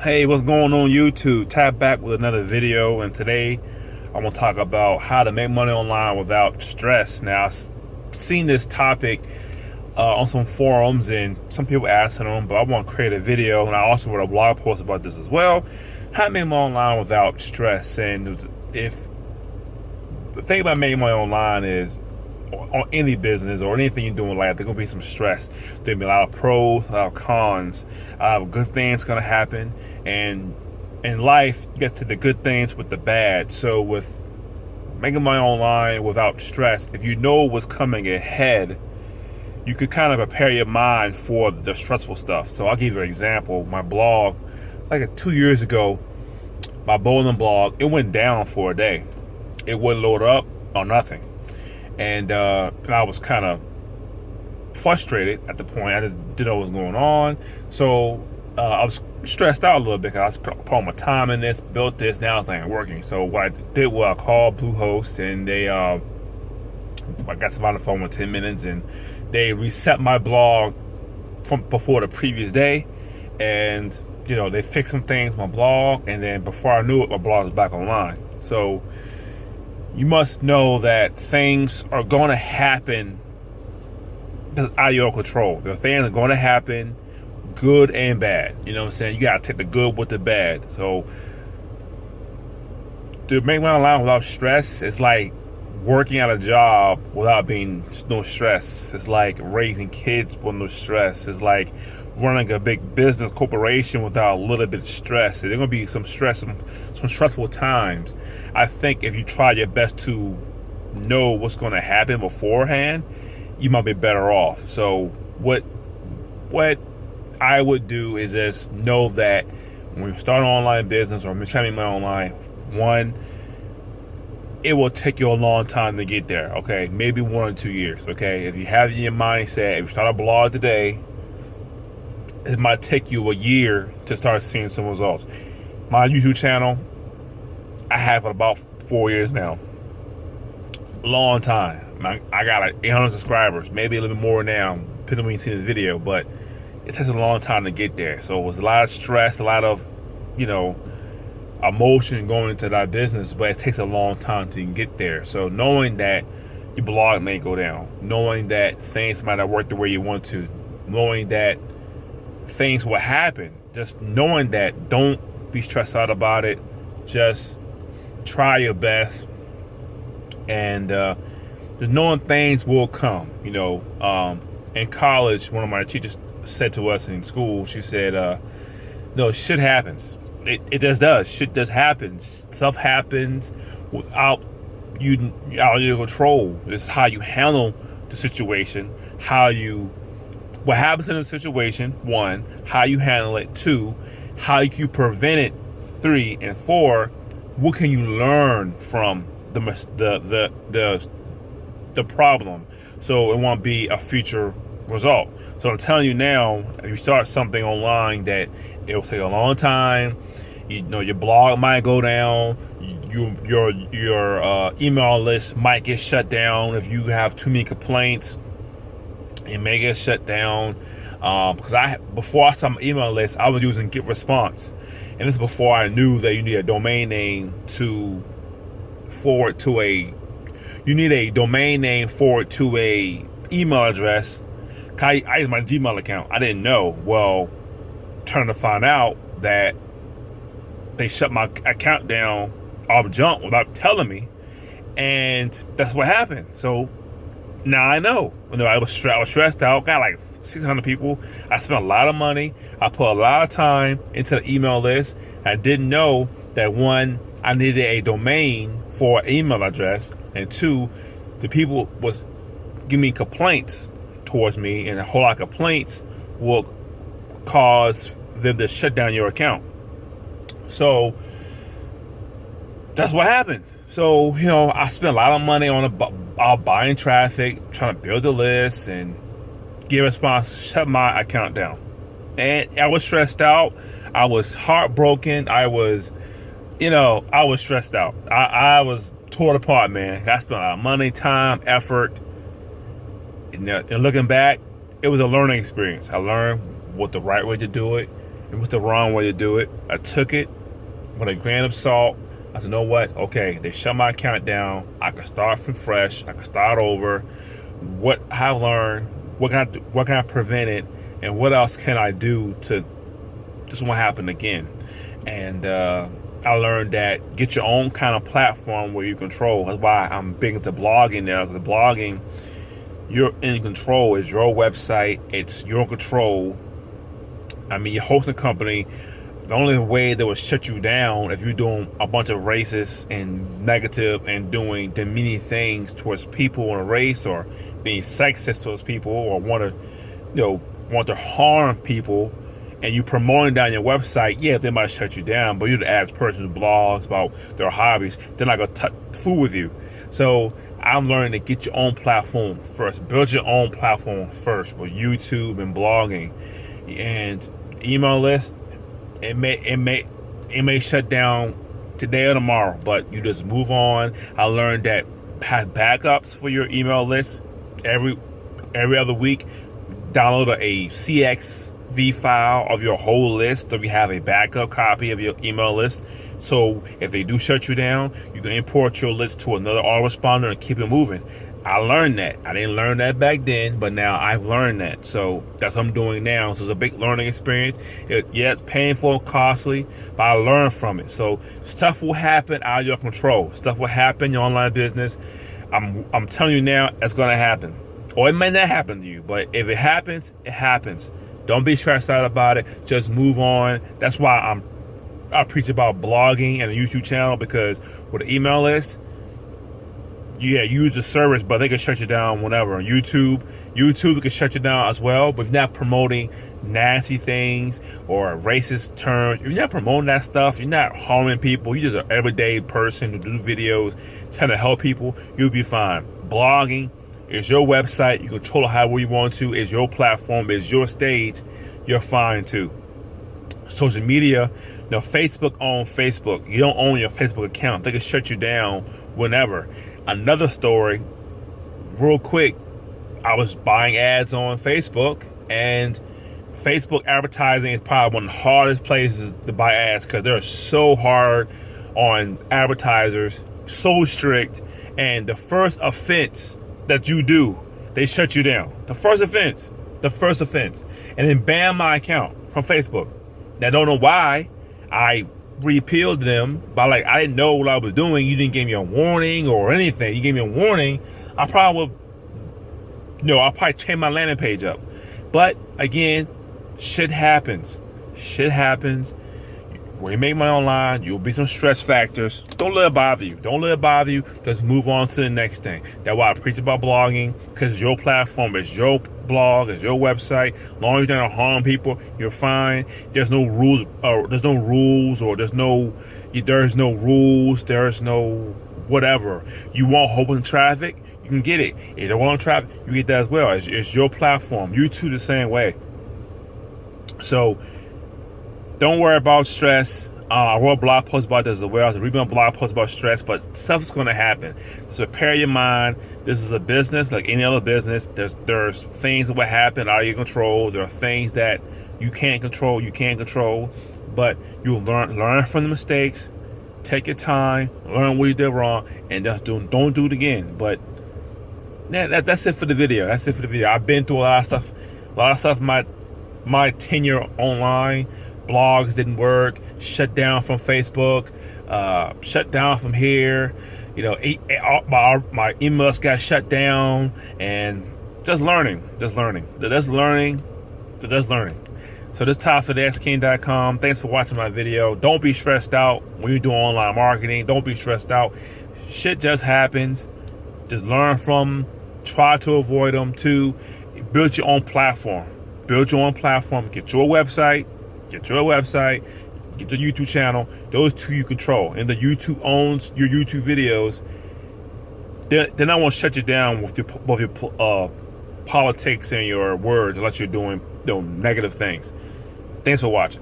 Hey, what's going on YouTube? Tap back with another video, and today I'm gonna talk about how to make money online without stress. Now, I've seen this topic on some forums, and some people asking them, but I want to create a video, and I also wrote a blog post about this as well. How to make money online without stress. And if the thing about making money online is, on any business or anything you're doing in life, there's gonna be some stress. There'll be a lot of pros, a lot of cons. A lot of good things gonna happen, and in life, you get to the good things with the bad. So with making money online without stress, if you know what's coming ahead, you could kind of prepare your mind for the stressful stuff. So I'll give you an example. My blog, like 2 years ago, my bowling blog, it went down for a day. It wouldn't load up or nothing. And I was kind of frustrated at the point. I just didn't know what was going on. So I was stressed out a little bit because I was putting my time in this, built this, now it's not working. So what I did was I called Bluehost, and they, I got somebody on the phone with 10 minutes, and they reset my blog from before the previous day. And, you know, they fixed some things on my blog, and then before I knew it, my blog was back online. So you must know that things are going to happen out of your control. The things are going to happen, good and bad. You know what I'm saying? You got to take the good with the bad. So to make money online without stress, it's like working at a job without being no stress. It's like raising kids with no stress. It's like running a big business corporation without a little bit of stress. There's going to be some stress, some stressful times. I think if you try your best to know what's going to happen beforehand, you might be better off. So what I would do is just know that when you start an online business or trying to make money online, one, it will take you a long time to get there. Okay, maybe 1 or 2 years. Okay, if you have it in your mindset, if you start a blog today, it might take you a year to start seeing some results. My YouTube channel, I have it about 4 years now. Long time. I got like 800 subscribers, maybe a little bit more now, depending on when you see the video, but it takes a long time to get there. So it was a lot of stress, a lot of, emotion going into that business, but it takes a long time to get there. So knowing that your blog may go down, knowing that things might not work the way you want to, knowing that things will happen, just knowing that, don't be stressed out about it. Just try your best, and just knowing things will come. In college, one of my teachers said to us in school, she said, no, shit happens. It just does. Shit just happens. Stuff happens without you out of your control. It's how you handle the situation, what happens in the situation, 1, how you handle it, 2, how you prevent it, 3, and 4, what can you learn from the problem, so it won't be a future result. So I'm telling you now, if you start something online that it will take a long time, your blog might go down, your email list might get shut down if you have too many complaints. It may get shut down, because before I started my email list, I was using GetResponse, and this is before I knew that you need a domain name to forward to a email address. I use my Gmail account. I didn't know. Well, trying to find out that they shut my account down off jump without telling me, and that's what happened. So now I know. I was stressed out. Got like 600 people. I spent a lot of money. I put a lot of time into the email list. I didn't know that, 1, I needed a domain for an email address, and 2, the people was giving me complaints towards me, and a whole lot of complaints will cause them to shut down your account. So that's what happened. So, I spent a lot of money on buying traffic, trying to build a list, and GetResponse shut my account down. And I was stressed out. I was heartbroken. I was stressed out. I was torn apart, man. I spent a lot of money, time, effort. And looking back, it was a learning experience. I learned what the right way to do it. It was the wrong way to do it. I took it with a grain of salt. I said, you know what? Okay, they shut my account down. I can start from fresh. I can start over. What I learned, what can I prevent it, and what else can I do to this won't happen again? And I learned that get your own kind of platform where you control. That's why I'm big into blogging now. Because blogging, you're in control. It's your website. It's your control. I mean, your hosting company, the only way they will shut you down if you're doing a bunch of racist and negative and doing demeaning things towards people in a race, or being sexist towards people, or want to harm people, and you promoting down your website. Yeah, they might shut you down, but you're the average person who blogs about their hobbies. They're not gonna fool with you. So I'm learning to get your own platform first. Build your own platform first with YouTube and blogging. And email list, it may shut down today or tomorrow, but you just move on. I learned that have backups for your email list every other week. Download a CSV file of your whole list, so you have a backup copy of your email list. So if they do shut you down, you can import your list to another autoresponder and keep it moving. I learned that. I didn't learn that back then, but now I've learned that. So that's what I'm doing now. So it's a big learning experience. It's painful and costly, but I learned from it. So stuff will happen out of your control. Stuff will happen in your online business. I'm telling you now, it's going to happen. Or it may not happen to you, but if it happens, it happens. Don't be stressed out about it. Just move on. That's why I preach about blogging and a YouTube channel, because with an email list, yeah, use the service, but they can shut you down whenever. YouTube can shut you down as well, but if you're not promoting nasty things or racist terms, if you're not promoting that stuff, you're not harming people, you're just an everyday person who do videos trying to help people, you'll be fine. Blogging is your website. You control it however you want to. It's your platform. It's your stage. You're fine too. Social media, Facebook owns Facebook. You don't own your Facebook account. They can shut you down whenever. Another story, real quick, I was buying ads on Facebook, and Facebook advertising is probably one of the hardest places to buy ads, because they're so hard on advertisers, so strict, and the first offense that you do, they shut you down. The first offense, and then ban my account from Facebook. Now, I don't know why. I repealed them, but I didn't know what I was doing. You didn't give me a warning or anything. You gave me a warning, I'll probably change my landing page up. But again, shit happens. When you make money online, you'll be some stress factors. Don't let it bother you. Just move on to the next thing. That's why I preach about blogging, because it's your platform, it's your blog, it's your website. As long as you don't harm people, you're fine. There's no rules, there's no whatever. You want open traffic, you can get it. If you don't want traffic, you get that as well. It's your platform. YouTube the same way. So don't worry about stress. I wrote a blog post about this as well. I was reading a blog post about stress, but stuff's going to happen. So prepare your mind. This is a business like any other business. There's things that will happen out of your control. There are things that you can't control. But you'll learn from the mistakes. Take your time. Learn what you did wrong, and just don't do it again. But yeah, that's it for the video. I've been through a lot of stuff. My tenure online. Blogs didn't work, shut down from Facebook, shut down from here. My emails got shut down, and just learning. So this Todd for thexking.com. Thanks for watching my video. Don't be stressed out when you do online marketing. Don't be stressed out. Shit just happens. Just learn from them. Try to avoid them too. Build your own platform. Get your website. Get your YouTube channel. Those two you control. And the YouTube owns your YouTube videos. They're not going to shut you down with your politics and your words unless you're doing negative things. Thanks for watching.